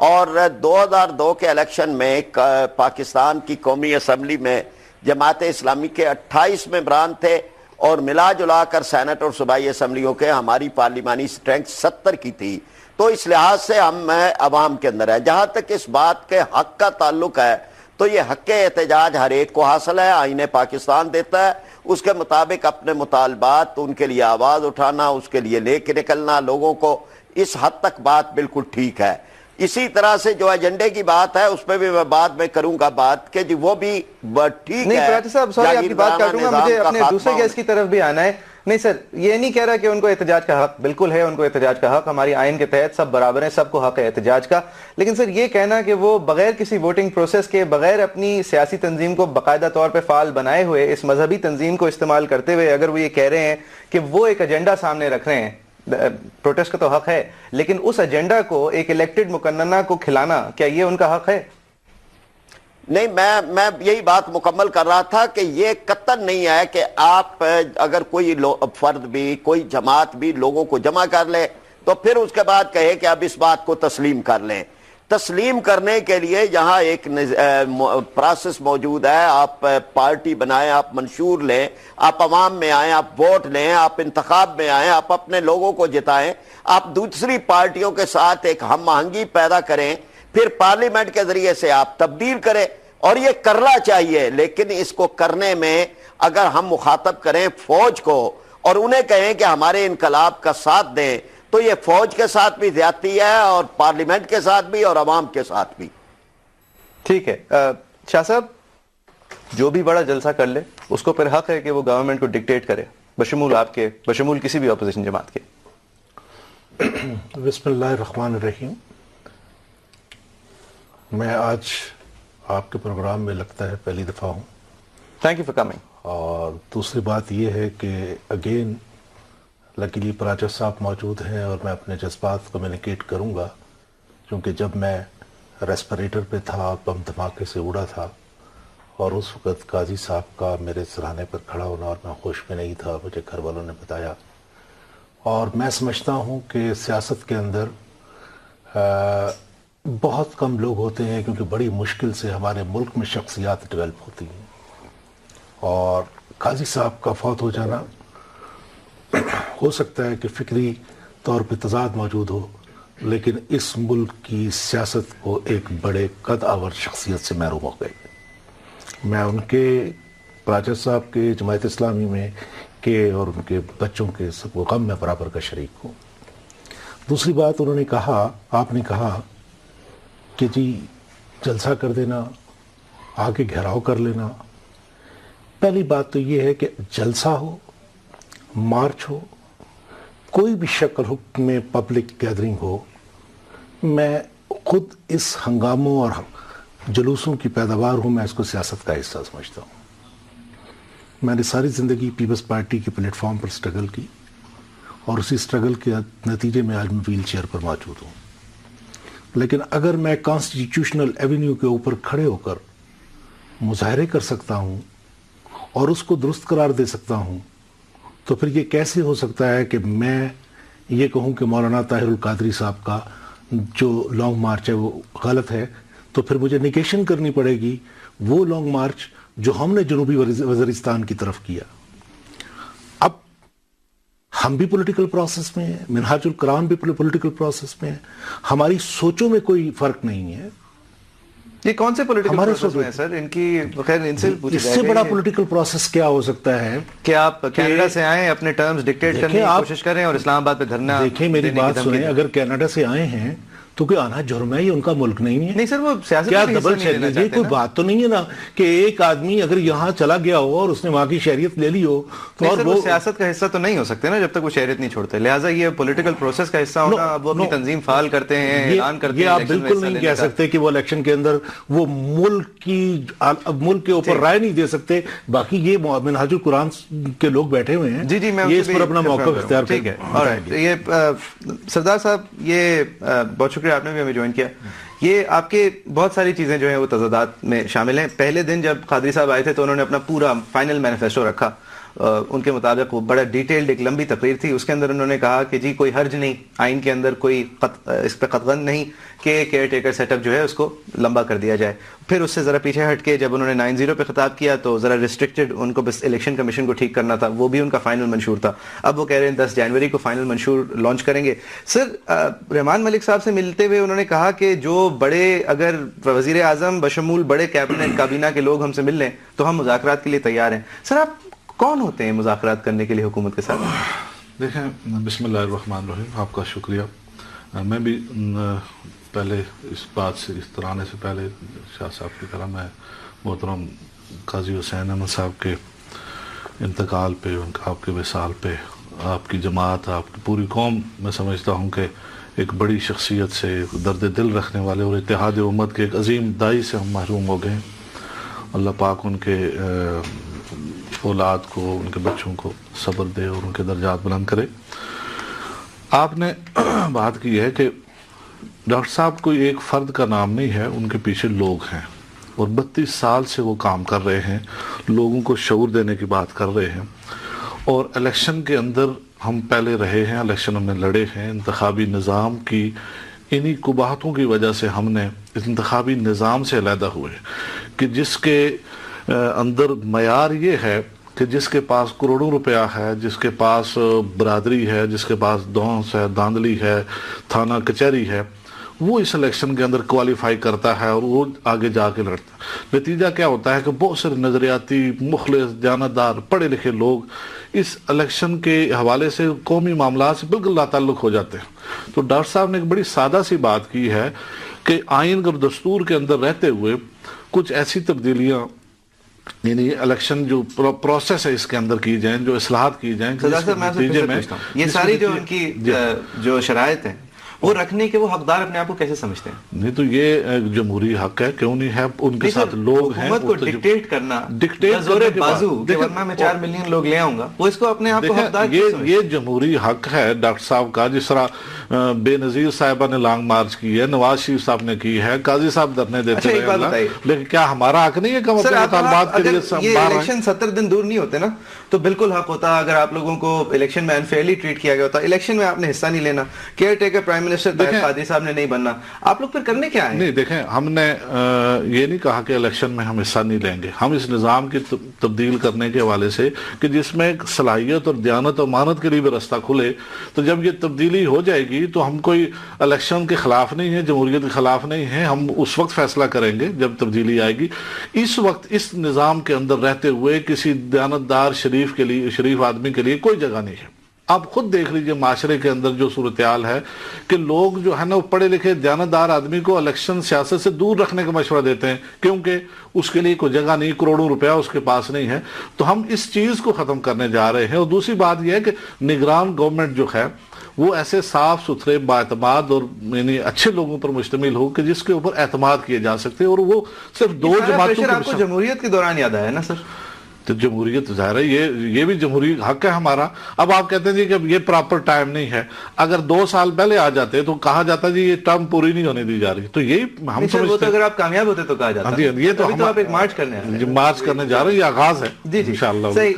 اور 2002 کے الیکشن میں پاکستان کی قومی اسمبلی میں جماعت اسلامی کے 28 ممبران تھے اور ملا جلا کر سینٹ اور صوبائی اسمبلیوں کے ہماری پارلیمانی اسٹرینتھ 70 کی تھی. تو اس لحاظ سے ہم عوام کے اندر ہے. جہاں تک اس بات کے حق کا تعلق ہے تو یہ حق احتجاج ہر ایک کو حاصل ہے, آئین پاکستان دیتا ہے. اس کے مطابق اپنے مطالبات, ان کے لیے آواز اٹھانا, اس کے لیے لے کے نکلنا لوگوں کو, اس حد تک بات بالکل ٹھیک ہے. اسی طرح سے جو ایجنڈے کی بات ہے اس پہ بھی میں بعد میں کروں گا بات کہ جی وہ بھی ٹھیک ہے. نہیں پراچہ صاحب سوری آپ کی بات کاٹوں گا, مجھے اپنے دوسرے گیس کی طرف بھی آنا ہے. نہیں سر, یہ نہیں کہہ رہا کہ ان کو احتجاج کا حق بالکل ہے, ان کو احتجاج کا حق, ہماری آئین کے تحت سب برابر ہیں, سب کو حق ہے احتجاج کا. لیکن سر یہ کہنا کہ وہ بغیر کسی ووٹنگ پروسیس کے, بغیر اپنی سیاسی تنظیم کو باقاعدہ طور پہ فعال بنائے ہوئے, اس مذہبی تنظیم کو استعمال کرتے ہوئے اگر وہ یہ کہہ رہے ہیں کہ وہ ایک ایجنڈا سامنے رکھ رہے ہیں, پروٹیسٹ کا تو حق ہے, لیکن اس ایجنڈا کو ایک الیکٹڈ مقننہ کو کھلانا, کیا یہ ان کا حق ہے؟ نہیں, میں یہی بات مکمل کر رہا تھا کہ یہ قطعاً نہیں ہے کہ آپ اگر کوئی فرد بھی, کوئی جماعت بھی لوگوں کو جمع کر لے تو پھر اس کے بعد کہے کہ اب اس بات کو تسلیم کر لیں. تسلیم کرنے کے لیے یہاں ایک پروسیس موجود ہے. آپ پارٹی بنائیں, آپ منشور لیں, آپ عوام میں آئیں, آپ ووٹ لیں, آپ انتخاب میں آئیں, آپ اپنے لوگوں کو جتائیں, آپ دوسری پارٹیوں کے ساتھ ایک ہم آہنگی پیدا کریں, پھر پارلیمنٹ کے ذریعے سے آپ تبدیل کریں. اور یہ کرنا چاہیے, لیکن اس کو کرنے میں اگر ہم مخاطب کریں فوج کو اور انہیں کہیں کہ ہمارے انقلاب کا ساتھ دیں تو یہ فوج کے ساتھ بھی زیادتی ہے اور پارلیمنٹ کے ساتھ بھی اور عوام کے ساتھ بھی. ٹھیک ہے شاہ صاحب, جو بھی بڑا جلسہ کر لے اس کو پھر حق ہے کہ وہ گورنمنٹ کو ڈکٹیٹ کرے, بشمول آپ کے, بشمول کسی بھی اپوزیشن جماعت کے. بسم اللہ الرحمن الرحیم. میں آج آپ کے پروگرام میں لگتا ہے پہلی دفعہ ہوں. Thank you for coming. اور دوسری بات یہ ہے کہ اگین لکیلی پراچہ صاحب موجود ہیں اور میں اپنے جذبات کمیونیکیٹ کروں گا, کیونکہ جب میں ریسپریٹر پہ تھا, بم دھماکے سے اڑا تھا, اور اس وقت قاضی صاحب کا میرے سراہنے پر کھڑا ہونا اور میں ہوش میں نہیں تھا, مجھے گھر والوں نے بتایا. اور میں سمجھتا ہوں کہ سیاست کے اندر بہت کم لوگ ہوتے ہیں, کیونکہ بڑی مشکل سے ہمارے ملک میں شخصیات ڈیولپ ہوتی ہیں. اور قاضی صاحب کا فوت ہو جانا ہو سکتا ہے کہ فکری طور پہ تضاد موجود ہو, لیکن اس ملک کی سیاست کو ایک بڑے قد آور شخصیت سے محروم ہو گئے. میں ان کے, پراچہ صاحب کے, جماعت اسلامی میں کے اور ان کے بچوں کے سب کو غم میں برابر کا شریک ہوں. دوسری بات انہوں نے کہا, آپ نے کہا کہ جی جلسہ کر دینا, آگے گھیراؤ کر لینا. پہلی بات تو یہ ہے کہ جلسہ ہو, مارچ ہو, کوئی بھی شکل حکم میں پبلک گیدرنگ ہو, میں خود اس ہنگاموں اور جلوسوں کی پیداوار ہوں, میں اس کو سیاست کا حصہ سمجھتا ہوں. میں نے ساری زندگی پیپلز پارٹی کے پلیٹ فارم پر سٹرگل کی اور اسی سٹرگل کے نتیجے میں آج میں ویل چیئر پر موجود ہوں. لیکن اگر میں کانسٹیٹیوشنل ایونیو کے اوپر کھڑے ہو کر مظاہرے کر سکتا ہوں اور اس کو درست قرار دے سکتا ہوں, تو پھر یہ کیسے ہو سکتا ہے کہ میں یہ کہوں کہ مولانا طاہر القادری صاحب کا جو لانگ مارچ ہے وہ غلط ہے, تو پھر مجھے نیگیشن کرنی پڑے گی وہ لانگ مارچ جو ہم نے جنوبی وزیرستان کی طرف کیا. اب ہم بھی پولیٹیکل پروسیس میں ہیں, منہاج القرآن بھی پولیٹیکل پروسیس میں ہے, ہماری سوچوں میں کوئی فرق نہیں ہے. یہ کون سے پولیٹیکل پروسیس میں ہے سر؟ ان کی خیر ان سے اس سے بڑا پولیٹیکل پروسیس کیا ہو سکتا ہے کہ آپ کینیڈا سے آئیں, اپنے ٹرمز ڈکٹیٹ کرنے کی کوشش کریں اور اسلام آباد پہ دھرنا. دیکھیں میری بات سنیں, اگر کینیڈا سے آئے ہیں تو کوئی آنا جرم ہے, یہ ان کا ملک نہیں ہے. نہیں سر, وہ سیاست کیا ڈبل شہریت, یہ کوئی بات تو نہیں ہے نا کہ ایک آدمی اگر یہاں چلا گیا ہو اور اس نے وہاں کی شہریت لے لی ہو تو اور وہ سیاست کا حصہ تو نہیں ہو سکتے نا جب تک وہ شہریت نہیں چھوڑتے. لہٰذا یہ پولیٹیکل پروسیس کا حصہ ہونا, وہ اپنی تنظیم فعال کرتے ہیں, اعلان کرتے ہیں. یہ آپ بالکل نہیں کہہ سکتے کہ وہ الیکشن کے اندر وہ ملک کے اوپر رائے نہیں دے سکتے. باقی یہ منہاج القرآن کے لوگ بیٹھے ہوئے ہیں, جی جی میں یہ اس پر اپنا موقف اختیار ٹھیک ہے. یہ سردار صاحب, یہ بہت شکریہ آپ نے بھی ہمیں جوائن کیا. یہ آپ کے بہت ساری چیزیں جو ہیں وہ تضادات میں شامل ہیں. پہلے دن جب قادری صاحب آئے تھے تو انہوں نے اپنا پورا فائنل مینیفیسٹو رکھا ان کے مطابق وہ بڑا ڈیٹیلڈ ایک لمبی تقریر تھی. اس کے اندر انہوں نے کہا کہ جی کوئی حرج نہیں, آئین کے اندر کوئی اس پہ قطغن نہیں کہ کیئر ٹیکر سیٹ اپ جو ہے اس کو لمبا کر دیا جائے. پھر اس سے ذرا پیچھے ہٹ کے جب انہوں نے 9-0 پہ خطاب کیا تو ذرا ریسٹرکٹڈ, ان کو بس الیکشن کمیشن کو ٹھیک کرنا تھا, وہ بھی ان کا فائنل منشور تھا. اب وہ کہہ رہے ہیں 10 جنوری کو فائنل منشور لانچ کریں گے. سر رحمان ملک صاحب سے ملتے ہوئے انہوں نے کہا کہ جو بڑے, اگر وزیر اعظم بشمول بڑے کیبنٹ کابینہ کے لوگ ہم سے مل لیں تو ہم مذاکرات کے لیے تیار ہیں. سر آپ کون ہوتے ہیں مذاکرات کرنے کے لیے حکومت کے ساتھ؟ دیکھیں, بسم اللہ الرحمن الرحیم, آپ کا شکریہ. میں بھی پہلے اس بات سے, اس ترانے سے پہلے شاہ صاحب کی طرح میں محترم قاضی حسین احمد صاحب کے انتقال پہ, ان کا آپ کے وصال پہ, آپ کی جماعت, آپ کی پوری قوم, میں سمجھتا ہوں کہ ایک بڑی شخصیت سے, درد دل رکھنے والے اور اتحاد امت کے ایک عظیم داعی سے ہم محروم ہو گئے. اللہ پاک ان کے اولاد کو, ان کے بچوں کو صبر دے اور ان کے درجات بلند کرے. آپ نے بات کی ہے کہ ڈاکٹر صاحب کوئی ایک فرد کا نام نہیں ہے, ان کے پیچھے لوگ ہیں اور 32 سال سے وہ کام کر رہے ہیں, لوگوں کو شعور دینے کی بات کر رہے ہیں. اور الیکشن کے اندر ہم پہلے رہے ہیں, الیکشن ہم نے لڑے ہیں. انتخابی نظام کی انہی قباحتوں کی وجہ سے ہم نے اس انتخابی نظام سے علیحدہ ہوئے کہ جس کے اندر معیار یہ ہے کہ جس کے پاس کروڑوں روپیہ ہے, جس کے پاس برادری ہے, جس کے پاس دونس ہے, داندلی ہے, تھانہ کچہری ہے, وہ اس الیکشن کے اندر کوالیفائی کرتا ہے اور وہ آگے جا کے لڑتا ہے. نتیجہ کیا ہوتا ہے کہ بہت سے نظریاتی, مخلص, دیانتدار, پڑھے لکھے لوگ اس الیکشن کے حوالے سے قومی معاملات سے بالکل لا تعلق ہو جاتے ہیں. تو ڈاکٹر صاحب نے ایک بڑی سادہ سی بات کی ہے کہ آئین اور دستور کے اندر رہتے ہوئے کچھ ایسی تبدیلیاں, یعنی الیکشن جو پروسیس ہے اس کے اندر کی جائیں, جو اصلاحات کی جائیں, یہ ساری جو ان کی جو شرائط ہیں وہ رکھنے کے وہ حقدار اپنے آپ کو کیسے سمجھتے ہیں؟ نہیں تو یہ جمہوری حق ہے, کیوں نہیں ہے, ان کے ساتھ لوگ ہیں. حکومت کو ڈکٹیٹ کرنا, زور بازو کہ ورنہ میں 4 ملین لوگ لے آؤں گا, وہ اس کو اپنے آپ کو حقدار یہ جمہوری حق ہے ڈاکٹر صاحب کا. جس طرح بے نظیر صاحبہ نے لانگ مارچ کی ہے, نواز شریف صاحب نے کی ہے, قاضی صاحب دھرنے دیتے رہے, لیکن کیا ہمارا حق نہیں ہے کہ ہم اپنے مطالبات کے لیے الیکشن 70 دن دور نہیں ہوتے نا, تو بالکل حق ہوتا اگر آپ لوگوں کو الیکشن میں انفیئرلی ٹریٹ کیا گیا ہوتا. الیکشن میں آپ نے حصہ نہیں لینا, کیئر ٹیکر پرائم منسٹر قاضی صاحب نے نہیں بننا, آپ لوگ پھر کرنے کیا ہے؟ نہیں دیکھیں, ہم نے یہ نہیں کہا کہ الیکشن میں ہم حصہ نہیں لیں گے. ہم اس نظام کی تبدیل کرنے کے حوالے سے کہ جس میں صلاحیت اور دیانت اور امانت کے لیے بھی رستہ کھلے, تو جب یہ تبدیلی ہو جائے گی تو ہم کوئی الیکشن کے خلاف نہیں ہیں, جمہوریت کے خلاف نہیں ہیں. ہم اس وقت فیصلہ کریں گے جب تبدیلی آئے گی. اس وقت اس نظام کے اندر رہتے ہوئے کسی دیانتدار شریف کے لیے, شریف آدمی کے لیے کوئی جگہ نہیں ہے. آپ خود دیکھ لیجئے معاشرے کے اندر جو صورتحال ہے کہ لوگ جو ہے نا وہ پڑھے لکھے دیانتدار آدمی کو الیکشن سیاست سے دور رکھنے کا مشورہ دیتے ہیں, کیونکہ اس کے لیے کوئی جگہ نہیں, کروڑوں روپیہ اس کے پاس نہیں ہے. تو ہم اس چیز کو ختم کرنے جا رہے ہیں. اور دوسری بات یہ ہے کہ نگران گورنمنٹ جو ہے وہ ایسے صاف ستھرے, باعتماد اور یعنی اچھے لوگوں پر مشتمل ہو کہ جس کے اوپر اعتماد کیے جا سکتے ہیں. اور وہ صرف 2 جماعتوں آپ کو جمہوریت کے دوران یاد آیا نا سر؟ تو جمہوریت ظاہر ہے, یہ بھی جمہوری حق ہے ہمارا. اب آپ کہتے ہیں جی کہ یہ پراپر ٹائم نہیں ہے. اگر 2 سال پہلے آ جاتے تو کہا جاتا جی یہ ٹرم پوری نہیں ہونے دی جا رہی. تو یہی ہم سمجھتے ہیں, اگر آپ کامیاب ہوتے تو کہا جاتا. یہ تو آپ ایک مارچ کرنے جا رہے ہیں, یہ آغاز ہے جی انشاءاللہ. صحیح.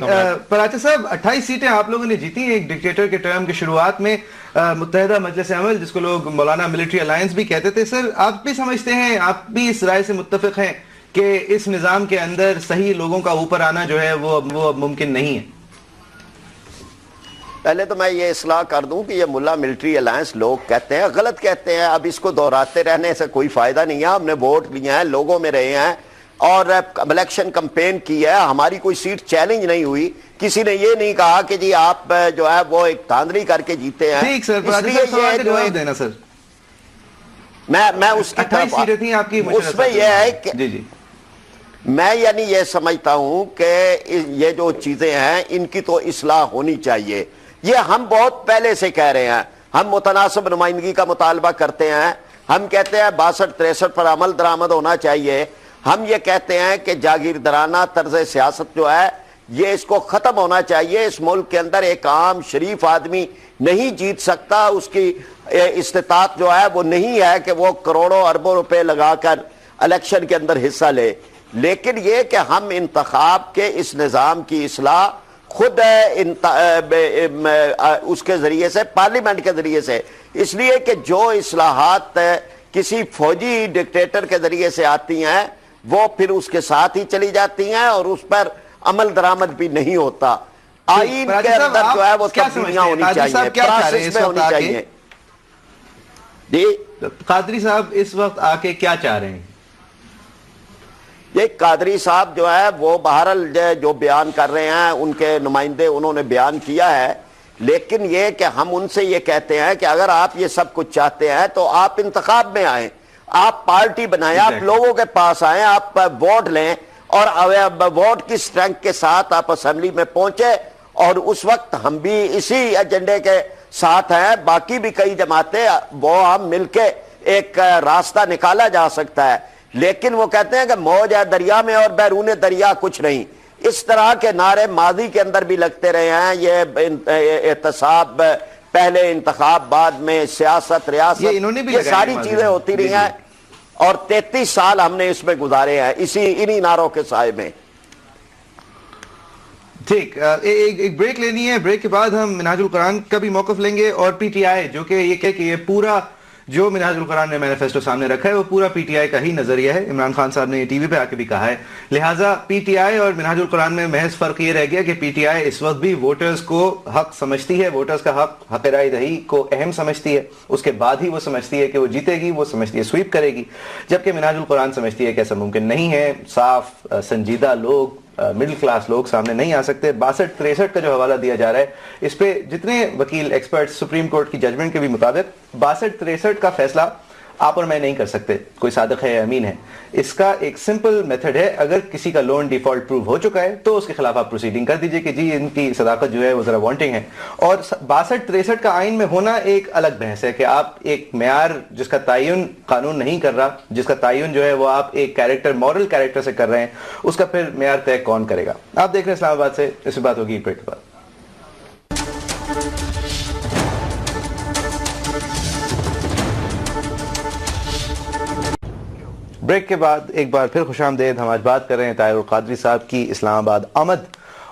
پراچا صاحب 28 سیٹیں آپ لوگوں نے جیتی ہیں ایک ڈکٹیٹر کے ٹرم کی شروعات میں. متحدہ مجلس عمل جس کو لوگ مولانا ملٹری الائنس بھی کہتے تھے, سر آپ بھی سمجھتے ہیں, آپ بھی اس رائے سے متفق ہیں کہ اس نظام کے اندر صحیح لوگوں کا اوپر آنا جو ہے وہ اب ممکن نہیں ہے؟ پہلے تو میں یہ اصلاح کر دوں کہ یہ ملا ملٹری الائنس لوگ کہتے ہیں, غلط کہتے ہیں. اب اس کو دہراتے رہنے سے کوئی فائدہ نہیں ہے. ہم نے ووٹ لیے ہیں, لوگوں میں رہے ہیں اور الیکشن کمپین کی ہے. ہماری کوئی سیٹ چیلنج نہیں ہوئی. کسی نے یہ نہیں کہا کہ جی آپ جو ہے وہ ایک دھاندلی کر کے جیتے ہیں. ٹھیک سر, جواب دینا سر. میں اس کی طرف اس میں یہ ہے کہ میں یعنی یہ سمجھتا ہوں کہ یہ جو چیزیں ہیں ان کی تو اصلاح ہونی چاہیے. یہ ہم بہت پہلے سے کہہ رہے ہیں. ہم متناسب نمائندگی کا مطالبہ کرتے ہیں. ہم کہتے ہیں 62-63 پر عمل درآمد ہونا چاہیے. ہم یہ کہتے ہیں کہ جاگیردارانہ طرز سیاست جو ہے یہ اس کو ختم ہونا چاہیے. اس ملک کے اندر ایک عام شریف آدمی نہیں جیت سکتا. اس کی استطاعت جو ہے وہ نہیں ہے کہ وہ کروڑوں اربوں روپے لگا کر الیکشن کے اندر حصہ لے. لیکن یہ کہ ہم انتخاب کے اس نظام کی اصلاح خود اس کے ذریعے سے، پارلیمنٹ کے ذریعے سے، اس لیے کہ جو اصلاحات کسی فوجی ڈکٹیٹر کے ذریعے سے آتی ہیں وہ پھر اس کے ساتھ ہی چلی جاتی ہیں اور اس پر عمل درآمد بھی نہیں ہوتا. آئین کے اندر جو ہے وہ تبدیلیاں ہونی چاہیے، پروسیس میں ہونی چاہیے. جی قادری صاحب اس وقت آ کے کیا چاہ رہے ہیں؟ یہ قادری صاحب جو ہے وہ بہرحال جو بیان کر رہے ہیں، ان کے نمائندے انہوں نے بیان کیا ہے، لیکن یہ کہ ہم ان سے یہ کہتے ہیں کہ اگر آپ یہ سب کچھ چاہتے ہیں تو آپ انتخاب میں آئیں، آپ پارٹی بنائیں، آپ لوگوں کے پاس آئیں، آپ ووٹ لیں اور ووٹ کی اسٹرینتھ کے ساتھ آپ اسمبلی میں پہنچے. اور اس وقت ہم بھی اسی ایجنڈے کے ساتھ ہیں، باقی بھی کئی جماعتیں، وہ ہم مل کے ایک راستہ نکالا جا سکتا ہے. لیکن وہ کہتے ہیں کہ موج ہے دریا میں اور بیرون دریا کچھ نہیں. اس طرح کے نعرے ماضی کے اندر بھی لگتے رہے ہیں. یہ احتساب پہلے، انتخاب بعد میں، سیاست، ریاست، یہ ساری چیزیں ہوتی رہی ہیں اور 33 سال ہم نے اس میں گزارے ہیں انہی نعروں کے سائے میں. ٹھیک، ایک بریک لینی ہے، بریک کے بعد ہم منہاج القرآن کا بھی موقف لیں گے اور پی ٹی آئی جو کہ یہ کہ یہ پورا جو منہاج القرآن نے مینیفیسٹو سامنے رکھا ہے وہ پورا پی ٹی آئی کا ہی نظریہ ہے. عمران خان صاحب نے یہ ٹی وی پہ آ کے بھی کہا ہے. لہٰذا پی ٹی آئی اور منہاج القرآن میں محض فرق یہ رہ گیا کہ پی ٹی آئی اس وقت بھی ووٹرز کو حق سمجھتی ہے، ووٹرز کا حق رائے دہی کو اہم سمجھتی ہے. اس کے بعد ہی وہ سمجھتی ہے کہ وہ جیتے گی، وہ سمجھتی ہے سویپ کرے گی. جبکہ منہاج القرآن سمجھتی ہے کہ ایسا ممکن نہیں ہے. صاف سنجیدہ لوگ، مڈل کلاس لوگ سامنے نہیں آ سکتے. 62-63 کا جو حوالہ دیا جا رہا ہے، اس پہ جتنے وکیل ایکسپرٹ سپریم کورٹ کی ججمنٹ کے بھی مطابق 62-63 کا فیصلہ آپ اور میں نہیں کر سکتے. کوئی صادق ہے یا امین ہے. اس کا ایک سمپل میتھڈ ہے، اگر کسی کا لون ڈیفالٹ پروو ہو چکا ہے تو اس کے خلاف آپ پروسیڈنگ کر دیجئے کہ جی ان کی صداقت جو ہے وہ ذرا وانٹنگ ہے. اور 62-63 کا آئین میں ہونا ایک الگ بحث ہے کہ آپ ایک معیار جس کا تعین قانون نہیں کر رہا، جس کا تعین جو ہے وہ آپ ایک کیریکٹر، مورل کیریکٹر سے کر رہے ہیں، اس کا پھر معیار طے کون کرے گا. آپ دیکھ رہے ہیں اسلام آباد سے، اس میں بات ہوگی بریک کے بعد. بریک کے بعد ایک بار پھر خوش آمدید. ہم آج بات کر رہے ہیں طاہر القادری صاحب کی اسلام آباد آمد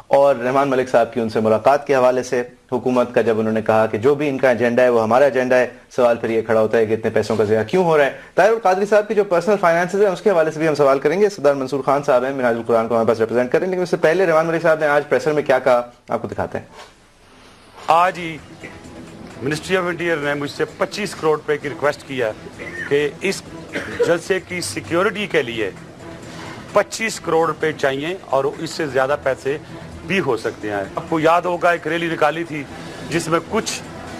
اور رحمان ملک صاحب کی ان سے ملاقات کے حوالے سے. حکومت کا جب انہوں نے کہا کہ جو بھی ان کا ایجنڈا ہے وہ ہمارا ایجنڈا ہے، سوال پھر یہ کھڑا ہوتا ہے کہ اتنے پیسوں کا ضیاع کیوں ہو رہا ہے. طاہر القادری صاحب کی جو پرسنل فائنانسز ہیں اس کے حوالے سے بھی ہم سوال کریں گے. سردار منصور خان صاحب ہیں، منہاج القرآن کو ہمارے پاس ریپرزینٹ کریں، لیکن اس سے پہلے رحمان ملک صاحب نے آج پریسر میں کیا کہا آپ کو دکھاتے ہیں. آج ہی منسٹری آف انٹیریئر نے مجھ سے 25 کروڑ روپے کی ریکویسٹ کیا کہ اس جلسے کی سیکیورٹی کے لیے 25 کروڑ روپے چاہیے اور اس سے زیادہ پیسے بھی ہو سکتے ہیں. آپ کو یاد ہوگا ایک ریلی نکالی تھی جس میں کچھ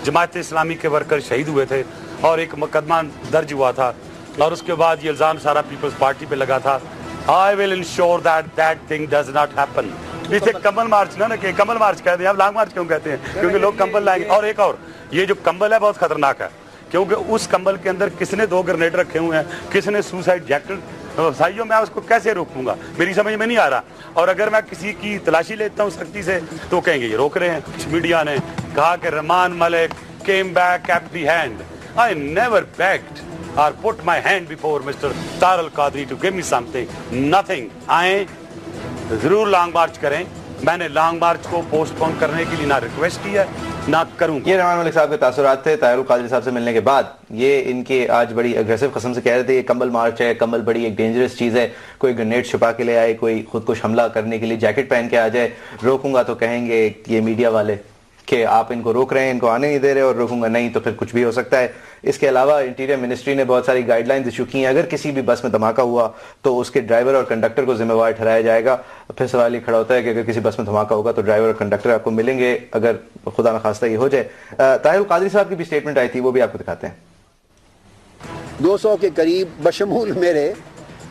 جماعت اسلامی کے ورکر شہید ہوئے تھے اور ایک مقدمہ درج ہوا تھا اور اس کے بعد یہ الزام سارا پیپلز پارٹی پہ لگا تھا. I will ensure that thing does not happen. اسے کمبل مارچ نہ کہ کمبل مارچ کہتے ہیں، آپ لانگ مارچ کیوں کہتے ہیں؟ کیونکہ لوگ کمبل لائیں گے. اور ایک اور، یہ جو کمبل ہے بہت خطرناک ہے کیونکہ اس کمبل کے اندر کس نے 2 گرنیڈ رکھے ہوئے ہیں، کس نے سوسائڈ جیکٹ. بھائیوں میں اس کو کیسے روکوں گا، میری سمجھ میں نہیں آ رہا. اور اگر میں کسی کی تلاشی لیتا ہوں سختی سے تو کہیں گے یہ روک رہے ہیں. کچھ میڈیا نے کہا کہ Rehman Malik came back empty hand. I never begged or put my hand before Mr. Tahir al-Qadri to give me something. Nothing. آئیں ضرور لانگ مارچ کریں. میں نے لانگ مارچ کو پوسٹ پون کرنے کے لیے نہ ریکویسٹ کی ہے نہ کروں. یہ رحمان ملک صاحب کے تاثرات تھے طاہر القادری صاحب سے ملنے کے بعد. یہ ان کے آج بڑی اگریسو قسم سے کہہ رہے تھے یہ کمبل مارچ ہے، کمبل بڑی ایک ڈینجرس چیز ہے، کوئی گرنیڈ چھپا کے لے آئے، کوئی خودکش حملہ کرنے کے لیے جیکٹ پہن کے آ جائے، روکوں گا تو کہیں گے یہ میڈیا والے کہ آپ ان کو روک رہے ہیں، ان کو آنے نہیں دے رہے، اور روکوں گا نہیں تو پھر کچھ بھی ہو سکتا ہے. اس کے علاوہ انٹیریئر منسٹری نے بہت ساری گائیڈ لائنز ایشو کی ہیں، اگر کسی بھی بس میں دھماکہ ہوا تو اس کے ڈرائیور اور کنڈکٹر کو ذمہ وار ٹھہرایا جائے گا. پھر سوال یہ کھڑا ہوتا ہے کہ اگر کسی بس میں دھماکہ ہوگا تو ڈرائیور اور کنڈکٹر آپ کو ملیں گے اگر خدا نخواستہ یہ ہو جائے. طاہر القادری صاحب کی بھی اسٹیٹمنٹ آئی تھی، وہ بھی آپ کو دکھاتے ہیں. 200 کے قریب بشمول میرے،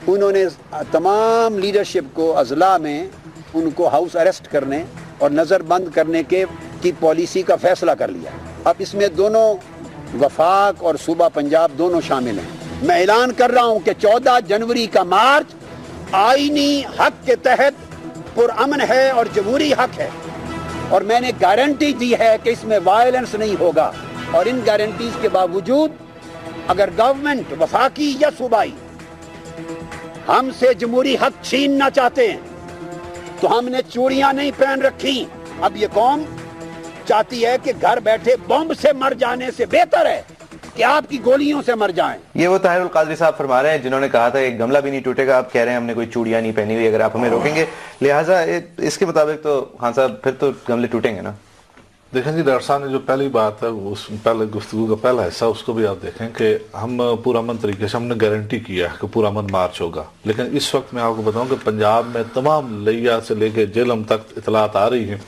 انہوں نے تمام لیڈرشپ کو اضلاع میں ان کو ہاؤس اریسٹ کرنے اور نظر بند کرنے کی پالیسی کا فیصلہ کر لیا. اب اس میں دونوں وفاق اور صوبہ پنجاب دونوں شامل ہیں. میں اعلان کر رہا ہوں کہ 14 جنوری کا مارچ آئینی حق کے تحت پرامن ہے اور جمہوری حق ہے، اور میں نے گارنٹی دی ہے کہ اس میں وائلنس نہیں ہوگا. اور ان گارنٹیز کے باوجود اگر گورنمنٹ وفاقی یا صوبائی ہم سے جمہوری حق چھیننا چاہتے ہیں تو ہم نے چوڑیاں نہیں پہن رکھی، اب یہ قوم چاہتی ہے کہ گھر بیٹھے بمب سے مر جانے سے بہتر ہے کہ آپ کی گولیوں سے مر جائیں. یہ وہ طاہر القادری صاحب فرما رہے ہیں جنہوں نے کہا تھا ایک گملہ بھی نہیں ٹوٹے گا. آپ کہہ رہے ہیں ہم نے کوئی چوڑیاں نہیں پہنی ہوئی, اگر آپ ہمیں روکیں گے, لہٰذا اس کے مطابق تو خان صاحب پھر تو گملے ٹوٹیں گے نا. دیکھیں جی ڈاکٹر صاحب نے جو پہلی بات ہے اس پہلے گفتگو کا پہلا حصہ اس کو بھی آپ دیکھیں کہ ہم پرامن طریقے سے ہم نے گارنٹی کیا ہے کہ پرامن مارچ ہوگا, لیکن اس وقت میں آپ کو بتاؤں کہ پنجاب میں تمام لیا سے لے کے جیلم تک اطلاعات آ رہی ہیں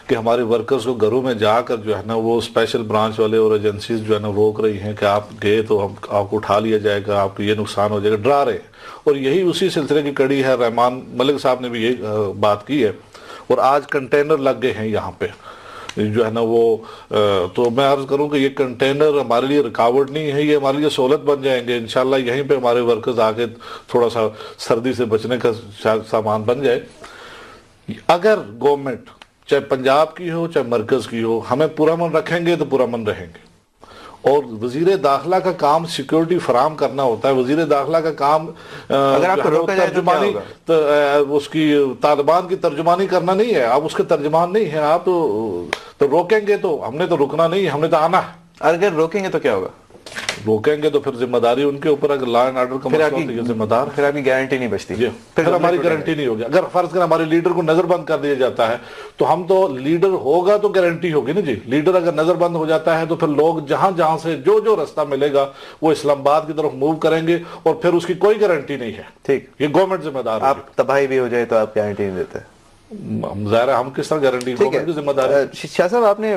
کہ ہمارے ورکرز کو گھروں میں جا کر جو ہے نا وہ اسپیشل برانچ والے اور ایجنسیز جو ہے نا روک رہی ہیں کہ آپ گئے تو ہم آپ کو اٹھا لیا جائے گا, آپ کو یہ نقصان ہو جائے گا, ڈرا رہے ہیں. اور یہی اسی سلسلے کی کڑی ہے. رحمان ملک صاحب نے بھی یہ بات کی ہے, اور آج کنٹینر لگ گئے ہیں یہاں پہ جو ہے نا وہ. تو میں عرض کروں کہ یہ کنٹینر ہمارے لیے رکاوٹ نہیں ہے, یہ ہمارے لیے سہولت بن جائیں گے انشاءاللہ. یہیں پہ ہمارے ورکرز آ کے تھوڑا سا سردی سے بچنے کا سامان بن جائے. اگر گورنمنٹ چاہے پنجاب کی ہو چاہے مرکز کی ہو, ہمیں پرامن رکھیں گے تو پرامن رہیں گے. اور وزیر داخلہ کا کام سیکیورٹی فراہم کرنا ہوتا ہے. وزیر داخلہ کا کام اگر آپ کو روکا جائے تو کیا ہوگا؟ اس کی طالبان کی ترجمانی کرنا نہیں ہے. آپ اس کے ترجمان نہیں ہیں. آپ تو روکیں گے تو ہم نے تو رکنا نہیں ہے, ہم نے تو آنا ہے. اگر روکیں گے تو کیا ہوگا؟ روکیں گے تو پھر ذمہ داری ان کے اوپر. اگر لا اینڈ آرڈر کا مسئلہ ہو تو یہ ذمہ دار, پھر آپ کی گارنٹی نہیں بچتی, پھر ہماری گارنٹی نہیں ہوگی. اگر فرض کریں ہمارے لیڈر کو نظر بند کر دیا جاتا ہے تو ہم تو لیڈر ہوگا تو گارنٹی ہوگی نا جی. لیڈر اگر نظر بند ہو جاتا ہے تو پھر لوگ جہاں جہاں سے جو رستہ ملے گا وہ اسلام آباد کی طرف موو کریں گے, اور پھر اس کی کوئی گارنٹی نہیں ہے. ٹھیک, یہ گورنمنٹ ذمہ دار. آپ تباہی بھی ہو جائے تو آپ گارنٹی نہیں دیتے. ظاہر ہے ہم کس طرح گارنٹی, گورنمنٹ کی ذمہ داری. شاہ صاحب آپ نے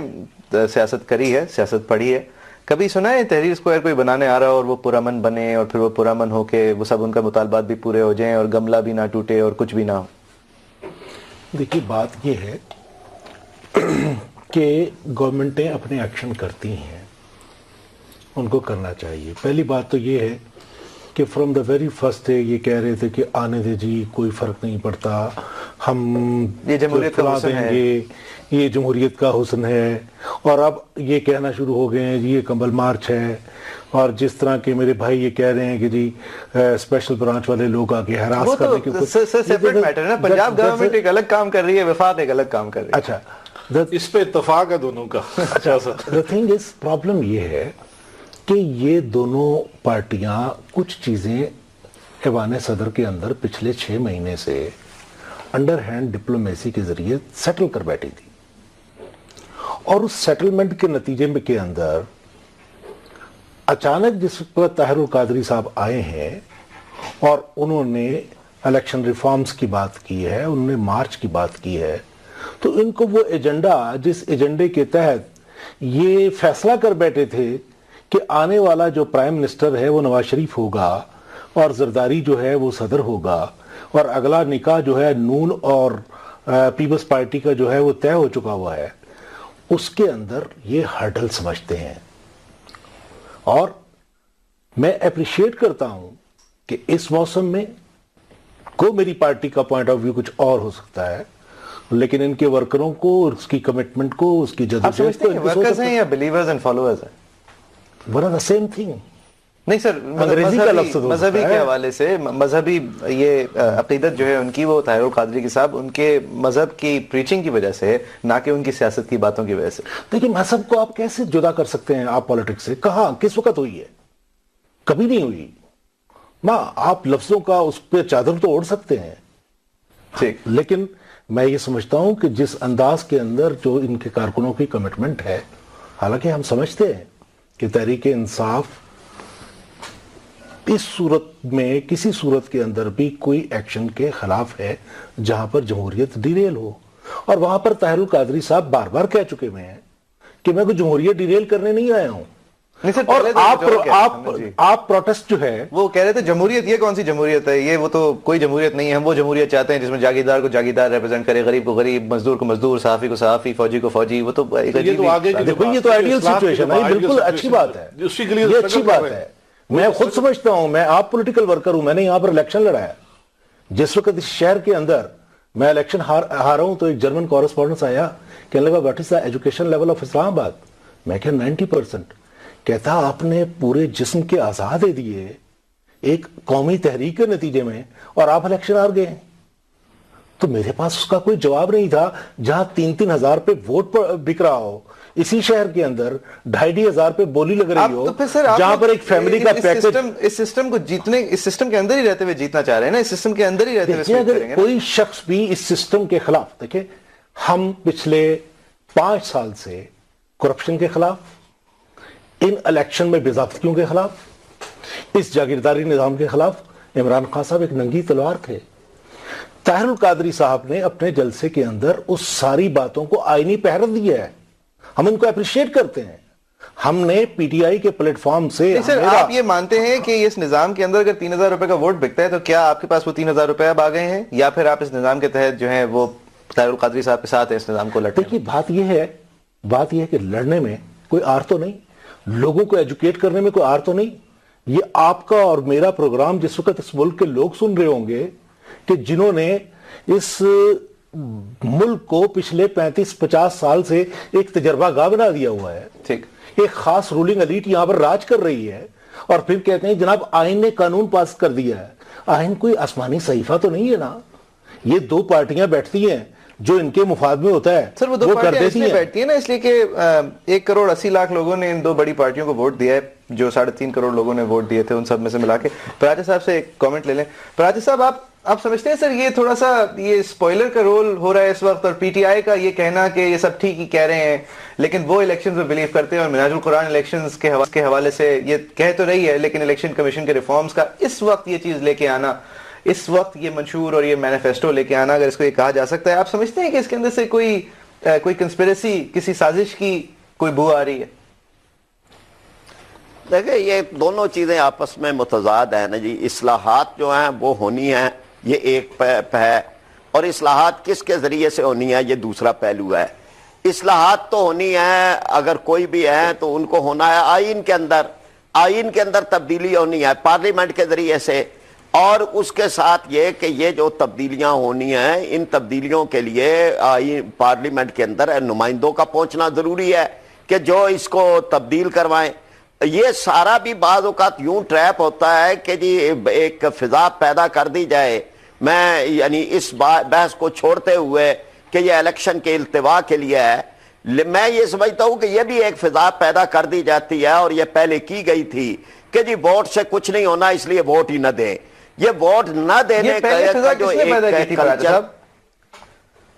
سیاست کری ہے, سیاست پڑھی ہے, کبھی سنا ہے تحریر اسکوائر کوئی بنانے آ رہا اور وہ پرامن بنے اور پھر وہ پرامن ہو کے وہ سب ان کا مطالبات بھی پورے ہو جائیں اور گملہ بھی نہ ٹوٹے اور کچھ بھی نہ ہو؟ دیکھیے بات یہ ہے کہ گورنمنٹیں اپنے ایکشن کرتی ہیں, ان کو کرنا چاہیے. پہلی بات تو یہ ہے کہ from the very first day یہ کہہ رہے تھے کہ آنے دے جی کوئی فرق نہیں پڑتا, ہم یہ جمہوریت کا حسن ہے, یہ جمہوریت کا حسن ہے. اور اب یہ کہنا شروع ہو گئے ہیں جی یہ کمبل مارچ ہے, اور جس طرح کے میرے بھائی یہ کہہ رہے ہیں کہ جی اسپیشل برانچ والے لوگ آگے ہراس کرنے کے سیپریٹ میٹر ہے نا. پنجاب گورنمنٹ ایک الگ کام کر رہی ہے, وفاق ایک الگ کام کر رہی ہے. اچھا, اس پہ اتفاق ہے دونوں کا. اچھا the thing is پرابلم یہ ہے کہ یہ دونوں پارٹیاں کچھ چیزیں ایوان صدر کے اندر پچھلے 6 مہینے سے انڈر ہینڈ ڈپلومیسی کے ذریعے سیٹل کر بیٹھی تھی, اور اس سیٹلمنٹ کے نتیجے میں کے اندر اچانک جس پر طاہر القادری صاحب آئے ہیں اور انہوں نے الیکشن ریفارمز کی بات کی ہے, انہوں نے مارچ کی بات کی ہے, تو ان کو وہ ایجنڈا جس ایجنڈے کے تحت یہ فیصلہ کر بیٹھے تھے کہ آنے والا جو پرائم منسٹر ہے وہ نواز شریف ہوگا اور زرداری جو ہے وہ صدر ہوگا, اور اگلا نکاح جو ہے نون اور پیپلز پارٹی کا جو ہے وہ طے ہو چکا ہوا ہے, اس کے اندر یہ ہرڈل سمجھتے ہیں. اور میں اپریشیٹ کرتا ہوں کہ اس موسم میں کو میری پارٹی کا پوائنٹ آف ویو کچھ اور ہو سکتا ہے, لیکن ان کے ورکروں کو, اس کی کمٹمنٹ کو, اس کی جدوجہد کو, ورکرز ہیں یا بلیورز اینڈ فالوورز ہیں؟ One are the same thing. نہیں سر, انگریزی کا لفظ مذہبی کے حوالے سے, مذہبی یہ عقیدت جو ہے ان کی, وہ طاہر القادری صاحب ان کے مذہب کی پریچنگ کی وجہ سے, نہ کہ ان کی سیاست کی باتوں کی وجہ سے. دیکھیں مذہب کو آپ کیسے جدا کر سکتے ہیں آپ پالیٹکس سے؟ کہاں کس وقت ہوئی ہے؟ کبھی نہیں ہوئی. آپ لفظوں کا اس پہ چادر تو اوڑھ سکتے ہیں, ٹھیک, لیکن میں یہ سمجھتا ہوں کہ جس انداز کے اندر جو ان کے کارکنوں کی کمٹمنٹ ہے, حالانکہ ہم سمجھتے ہیں کہ تحریک انصاف اس صورت میں کسی صورت کے اندر بھی کوئی ایکشن کے خلاف ہے جہاں پر جمہوریت ڈیریل ہو, اور وہاں پر طاہر القادری صاحب بار بار کہہ چکے ہوئے ہیں کہ میں کوئی جمہوریت ڈیریل کرنے نہیں آیا ہوں. اور آپ پروٹیسٹ جو ہے وہ کہہ رہے تھے جمہوریت, یہ کون سی جمہوریت ہے, یہ وہ تو کوئی جمہوریت نہیں ہے, ہم وہ جمہوریت چاہتے ہیں جس میں جاگیردار کو جاگیردار ریپرزینٹ کرے, غریب کو غریب, مزدور کو مزدور, صحافی کو صحافی, فوجی کو فوجی. وہ تو دیکھو یہ تو آئیڈیل سچویشن ہے, بالکل اچھی بات ہے, یہ اچھی بات ہے. میں خود سمجھتا ہوں, میں آپ پولیٹیکل ورکر ہوں, میں نے یہاں پر الیکشن لڑایا. جس وقت اس شہر کے اندر میں الیکشن ہارا ہوں تو ایک جرمن کورسپونڈنس آیا, کہنے لگا what is the education level of Islamabad آباد. میں کہا 90%. کہتا آپ نے پورے جسم کے اعضاء دے دیے ایک قومی تحریک کے نتیجے میں, اور آپ الیکشن ہار گئے. تو میرے پاس اس کا کوئی جواب نہیں تھا. جہاں 3,000 پہ ووٹ بک رہا ہو, اسی شہر کے اندر 2,500 پہ بولی لگ رہی ہو, جہاں پر ایک فیملی کا پیکج. اس سسٹم کو جیتنے, اس سسٹم کے اندر ہی رہتے ہوئے جیتنا چاہ رہے ہیں نا, اس سسٹم کے اندر ہی رہتے ہوئے. اگر کوئی شخص بھی اس سسٹم کے خلاف, دیکھیں ہم پچھلے 5 سال سے کرپشن کے خلاف, ان الیکشن میں بے ضابطگیوں کے خلاف, اس جاگیرداری نظام کے خلاف. عمران خان صاحب ایک ننگی تلوار تھے. طاہر القادری صاحب نے اپنے جلسے کے اندر اس ساری باتوں کو آئینی پہرا دیا ہے. ہم ان کو اپریشیٹ کرتے ہیں. ہم نے پی ٹی آئی کے پلیٹ فارم سے. سر آپ یہ مانتے ہیں کہ اس نظام کے اندر اگر 3,000 روپے کا ووٹ بکتا ہے تو کیا آپ کے پاس وہ 3,000 روپے اب آ گئے ہیں, یا پھر آپ اس نظام کے تحت جو ہیں وہ طاہر القادری صاحب کے ساتھ اس نظام کو لڑتے ہیں؟ دیکھیے بات یہ ہے کہ لڑنے میں کوئی آر تو نہیں, لوگوں کو ایجوکیٹ کرنے میں کوئی آر تو نہیں. یہ آپ کا اور میرا پروگرام جس وقت اس ملک کے لوگ سن رہے ہوں گے کہ جنہوں نے اس ملک کو پچھلے 35-50 سال سے ایک تجربہ گاہ بنا دیا ہوا ہے. ٹھیک, ایک خاص رولنگ ایلیٹ یہاں پر راج کر رہی ہے, اور پھر کہتے ہیں جناب آئین نے قانون پاس کر دیا ہے. آئین کوئی آسمانی صحیفہ تو نہیں ہے نا. یہ 2 پارٹیاں بیٹھتی ہیں, جو ان کے مفاد میں ہوتا ہے سر وہ 2 پارٹیاں اس لیے بیٹھتی ہیں نا, اس لیے کہ 1,80,00,000 لوگوں نے ان 2 بڑی پارٹیوں کو ووٹ دیا ہے, جو 3.5 کروڑ لوگوں نے ووٹ دیے تھے, ان سب میں سے ملا کے. پراجا صاحب سے ایک کامنٹ لے لیں. پراجا صاحب آپ سمجھتے ہیں سر یہ تھوڑا سا یہ سپوائلر کا رول ہو رہا ہے اس وقت, اور پی ٹی آئی کا یہ کہنا کہ یہ سب ٹھیک ہی کہہ رہے ہیں لیکن وہ الیکشنز میں بلیو کرتے ہیں, اور منہاج القرآن الیکشنز کے حوالے سے یہ کہہ تو رہی ہے, لیکن الیکشن کمیشن کے ریفارمز کا اس وقت یہ چیز لے کے آنا, اس وقت یہ منشور اور یہ مینیفیسٹو لے کے آنا, اگر اس کو یہ کہا جا سکتا ہے, آپ سمجھتے ہیں کہ اس کے اندر سے کوئی کنسپیریسی, کسی سازش کی کوئی بو آ رہی ہے؟ دیکھیں یہ دونوں چیزیں آپس میں متضاد ہیں نا جی. اصلاحات جو ہیں وہ ہونی ہیں, یہ ایک ہے, اور اصلاحات کس کے ذریعے سے ہونی ہے یہ دوسرا پہلو ہے. اصلاحات تو ہونی ہے, اگر کوئی بھی ہے تو ان کو ہونا ہے آئین کے اندر تبدیلی ہونی ہے پارلیمنٹ کے ذریعے سے, اور اس کے ساتھ یہ کہ یہ جو تبدیلیاں ہونی ہیں ان تبدیلیوں کے لیے پارلیمنٹ کے اندر نمائندوں کا پہنچنا ضروری ہے کہ جو اس کو تبدیل کروائیں. یہ سارا بھی بعض اوقات یوں ٹریپ ہوتا ہے کہ جی ایک فضا پیدا کر دی جائے, میں یعنی اس بحث کو چھوڑتے ہوئے کہ یہ الیکشن کے التوا کے لیے ہے, میں یہ سمجھتا ہوں کہ یہ بھی ایک فضا پیدا کر دی جاتی ہے, اور یہ پہلے کی گئی تھی کہ جی ووٹ سے کچھ نہیں ہونا اس لیے ووٹ ہی نہ دیں. یہ ووٹ نہ دینے کا جو ایک کلچر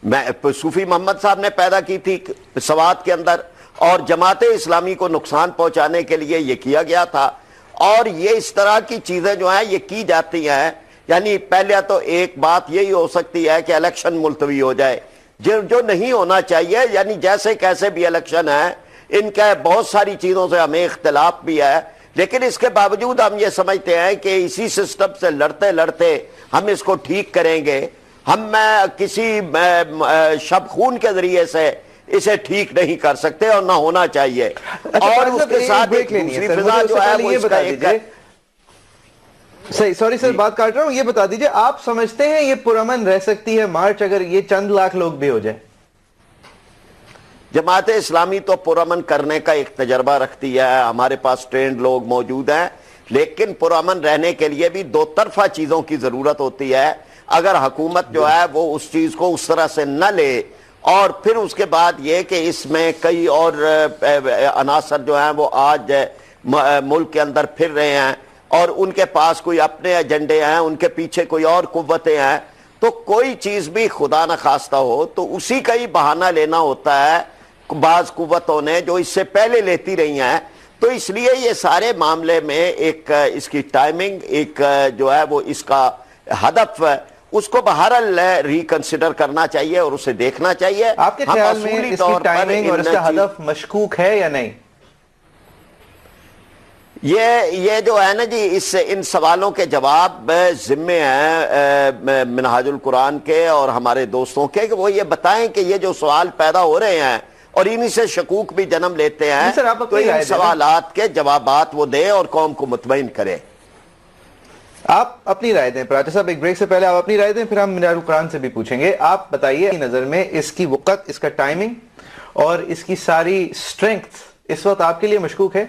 میں صوفی محمد صاحب نے پیدا کی تھی سوات کے اندر, اور جماعت اسلامی کو نقصان پہنچانے کے لیے یہ کیا گیا تھا. اور یہ اس طرح کی چیزیں جو ہیں یہ کی جاتی ہیں, یعنی پہلے تو ایک بات یہی ہو سکتی ہے کہ الیکشن ملتوی ہو جائے, جو نہیں ہونا چاہیے, یعنی جیسے کیسے بھی الیکشن ہے, ان کے بہت ساری چیزوں سے ہمیں اختلاف بھی ہے, لیکن اس کے باوجود ہم یہ سمجھتے ہیں کہ اسی سسٹم سے لڑتے لڑتے ہم اس کو ٹھیک کریں گے. ہم کسی شب خون کے ذریعے سے اسے ٹھیک نہیں کر سکتے, اور نہ ہونا چاہیے. اور اس کے ساتھ ایک دوسری فضا جو ہے وہ اس کا ایک صحیح, سوری سر بات کاٹ رہا ہوں, یہ بتا دیجئے آپ سمجھتے ہیں یہ پرامن رہ سکتی ہے مارچ اگر یہ چند لاکھ لوگ بھی ہو جائیں؟ جماعت اسلامی تو پرامن کرنے کا ایک تجربہ رکھتی ہے, ہمارے پاس ٹرینڈ لوگ موجود ہیں, لیکن پرامن رہنے کے لیے بھی 2 طرفہ چیزوں کی ضرورت ہوتی ہے. اگر حکومت جو ہے وہ اس چیز کو اس طرح سے نہ لے, اور پھر اس کے بعد یہ کہ اس میں کئی اور عناصر جو ہیں وہ آج ملک کے اندر پھر رہے ہیں, اور ان کے پاس کوئی اپنے ایجنڈے ہیں, ان کے پیچھے کوئی اور قوتیں ہیں, تو کوئی چیز بھی خدا نہ خواستہ ہو تو اسی کا ہی بہانہ لینا ہوتا ہے بعض قوتوں نے جو اس سے پہلے لیتی رہی ہیں. تو اس لیے یہ سارے معاملے میں ایک اس کی ٹائمنگ, ایک جو ہے وہ اس کا ہدف, اس کو بہرحال ریکنسیڈر کرنا چاہیے اور اسے دیکھنا چاہیے. آپ کے خیال میں اس کی ٹائمنگ اور اس کا ہدف مشکوک ہے یا نہیں؟ یہ جو ہے نا جی ان سوالوں کے جواب ذمے ہیں منہاج القرآن کے اور ہمارے دوستوں کے, کہ وہ یہ بتائیں کہ یہ جو سوال پیدا ہو رہے ہیں اور انہی سے شکوک بھی جنم لیتے ہیں, تو ان سوالات کے جوابات وہ دیں اور قوم کو مطمئن کریں. آپ اپنی رائے دیں. پراچا صاحب ایک بریک سے پہلے آپ اپنی رائے دیں, پھر ہم منہاج القرآن سے بھی پوچھیں گے. آپ بتائیے نظر میں اس کی وقت, اس کا ٹائمنگ اور اس کی ساری سٹرنگتھ اس وقت آپ کے لیے مشکوک ہے؟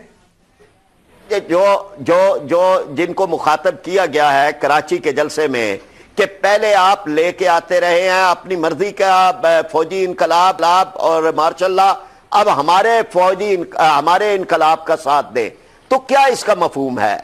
جو جن کو مخاطب کیا گیا ہے کراچی کے جلسے میں کہ پہلے آپ لے کے آتے رہے ہیں اپنی مرضی کا فوجی انقلاب اور مارشاء اللہ اب ہمارے انقلاب کا ساتھ دیں، تو کیا اس کا مفہوم ہے؟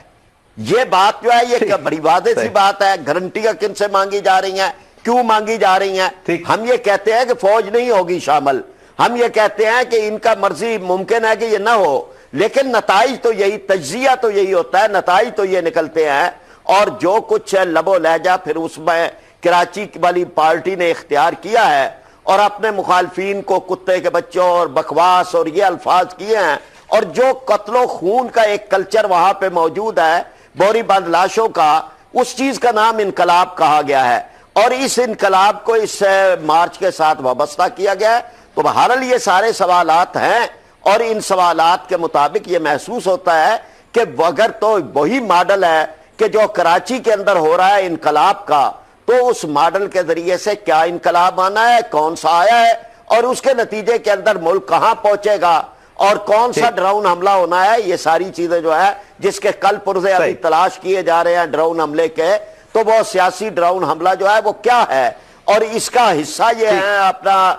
یہ بات جو ہے یہ بڑی واضح سی بات ہے. گارنٹیاں کن سے مانگی جا رہی ہیں، کیوں مانگی جا رہی ہیں؟ ہم یہ کہتے ہیں کہ فوج نہیں ہوگی شامل، ہم یہ کہتے ہیں کہ ان کا مرضی ممکن ہے کہ یہ نہ ہو، لیکن نتائج تو یہی، تجزیہ تو یہی ہوتا ہے، نتائج تو یہ نکلتے ہیں. اور جو کچھ لب و لہجہ پھر اس میں کراچی والی پارٹی نے اختیار کیا ہے اور اپنے مخالفین کو کتے کے بچوں اور بکواس اور یہ الفاظ کیے ہیں، اور جو قتل و خون کا ایک کلچر وہاں پہ موجود ہے، بوری بند لاشوں کا، اس چیز کا نام انقلاب کہا گیا ہے اور اس انقلاب کو اس مارچ کے ساتھ وابستہ کیا گیا ہے. تو بہرحال یہ سارے سوالات ہیں اور ان سوالات کے مطابق یہ محسوس ہوتا ہے کہ اگر تو وہی ماڈل ہے کہ جو کراچی کے اندر ہو رہا ہے انقلاب کا، تو اس ماڈل کے ذریعے سے کیا انقلاب آنا ہے، کون سا آیا ہے، اور اس کے نتیجے کے اندر ملک کہاں پہنچے گا اور کون سا ڈرون حملہ ہونا ہے، یہ ساری چیزیں جو ہے جس کے کل پرزے ابھی تلاش کیے جا رہے ہیں ڈرون حملے کے، تو وہ سیاسی ڈرون حملہ جو ہے وہ کیا ہے، اور اس کا حصہ یہ ہے اپنا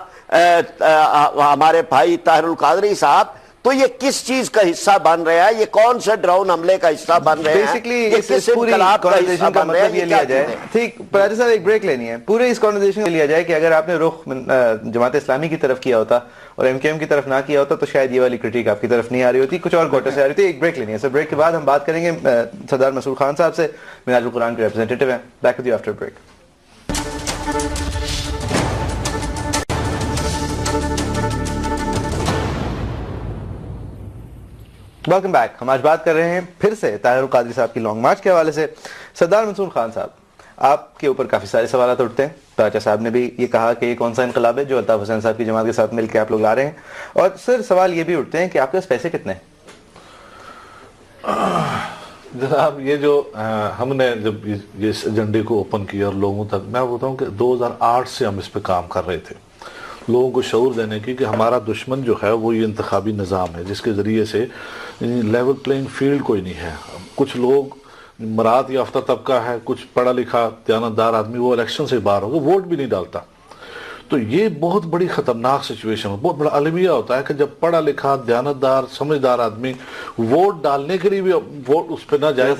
ہمارے بھائی طاہر القادری صاحب، تو یہ کس چیز کا حصہ بن رہا ہے، یہ کون سے ڈرون حملے کا حصہ بن رہے ہیں، یہ کس انقلاب کا حصہ بن رہے ہیں، یہ کیا چیز ہے؟ ٹھیک پراجا صاحب ایک بریک لینی ہے. پورے اس کانورسیشن میں لیا جائے کہ اگر آپ نے رخ جماعت اسلامی کی طرف کیا ہوتا اور ایم کیو ایم کی طرف نہ کیا ہوتا تو شاید یہ والی کرٹیک آپ کی طرف نہیں آ رہی ہوتی، کچھ اور کوٹے سے آ رہی تھی. ایک بریک لینی ہے. سر بریک کے بعد ہم بات کریں گے سردار مسعود خان صاحب سے، منہاج القرآن کے ریپرزینٹیٹیو ہیں. Back with you after break. Welcome back. ہم آج بات کر رہے ہیں پھر سے طاہر القادری صاحب کی لانگ مارچ کے حوالے سے. سردار مسعود خان صاحب، آپ کے اوپر کافی سارے سوالات اٹھتے ہیں. پراچا صاحب نے بھی یہ کہا کہ یہ کون سا انقلاب ہے جو الطاف حسین صاحب کی جماعت کے ساتھ مل کے آپ لوگ لا رہے ہیں، اور سر سوال یہ بھی اٹھتے ہیں کہ آپ کے پاس پیسے کتنے ہیں؟ جناب یہ جو ہم نے جب اس ایجنڈے کو اوپن کیا اور لوگوں تک، میں بتاؤں کہ 2008 سے ہم اس پہ کام کر رہے تھے، لوگوں کو شعور دینے کی کہ ہمارا دشمن جو ہے وہ یہ انتخابی نظام ہے جس کے ذریعے سے لیول پلینگ فیلڈ کوئی نہیں ہے. کچھ لوگ مراد یافتہ طبقہ ہے، کچھ پڑھا لکھا دیانتدار آدمی وہ الیکشن سے باہر ہوگا، ووٹ بھی نہیں ڈالتا. تو یہ بہت بڑی خطرناک سچویشن، بہت بڑا المیہ ہوتا ہے کہ جب پڑھا لکھا دیانتدار سمجھدار آدمی ووٹ ڈالنے کے لیے بھی ووٹ اس پہ نہ جائے.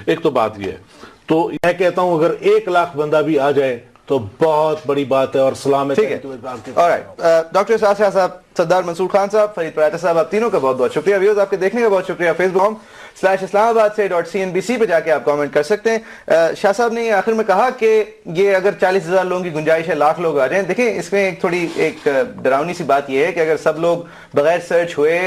ایک تو بات یہ ہے، تو میں کہتا ہوں اگر 1 لاکھ بندہ بھی آ جائے تو بہت بڑی بات ہے. اور سلام ہے. ڈاکٹر اسرار شاہ صاحب، سردار منصور خان صاحب، فرید پراچا صاحب، آپ تینوں کا بہت بہت شکریہ. ویوز آپ کے دیکھنے کا بہت شکریہ. فیس بک.com/اسلام آباد سے .cnbc پہ جا کے آپ کامنٹ کر سکتے ہیں. شاہ صاحب نے آخر میں کہا کہ یہ اگر 40,000 لوگوں کی گنجائش ہے، لاکھ لوگ آ جائیں. دیکھیں اس میں ایک ڈراؤنی سی بات یہ ہے کہ اگر سب لوگ بغیر سرچ ہوئے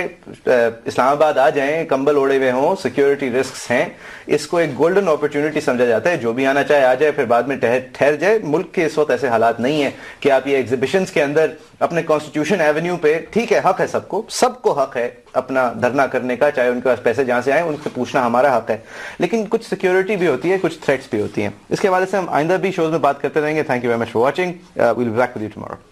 اسلام آباد آ جائیں، کمبل اوڑے ہوئے ہوں، سیکیورٹی رسکس ہیں، اس کو ایک گولڈن اپرچونٹی سمجھا جاتا ہے. جو بھی آنا چاہے آ جائے، پھر بعد میں ٹھہر جائے. ملک کے اس وقت ایسے حالات نہیں ہیں کہ آپ یہ ایگزیبیشنز کے اندر اپنے کانسٹیٹیوشن ایونیو پہ، ٹھیک ہے حق ہے سب کو حق ہے اپنا دھرنا کرنے کا، چاہے ان کے پاس پیسے جہاں سے آئیں ان سے پوچھنا ہمارا حق ہے، لیکن کچھ سیکیورٹی بھی ہوتی ہے، کچھ تھریٹس بھی ہوتی ہیں. اس کے حوالے سے ہم آئندہ بھی شوز میں بات کرتے رہیں گے. Thank you very much for watching. We'll be back with you tomorrow.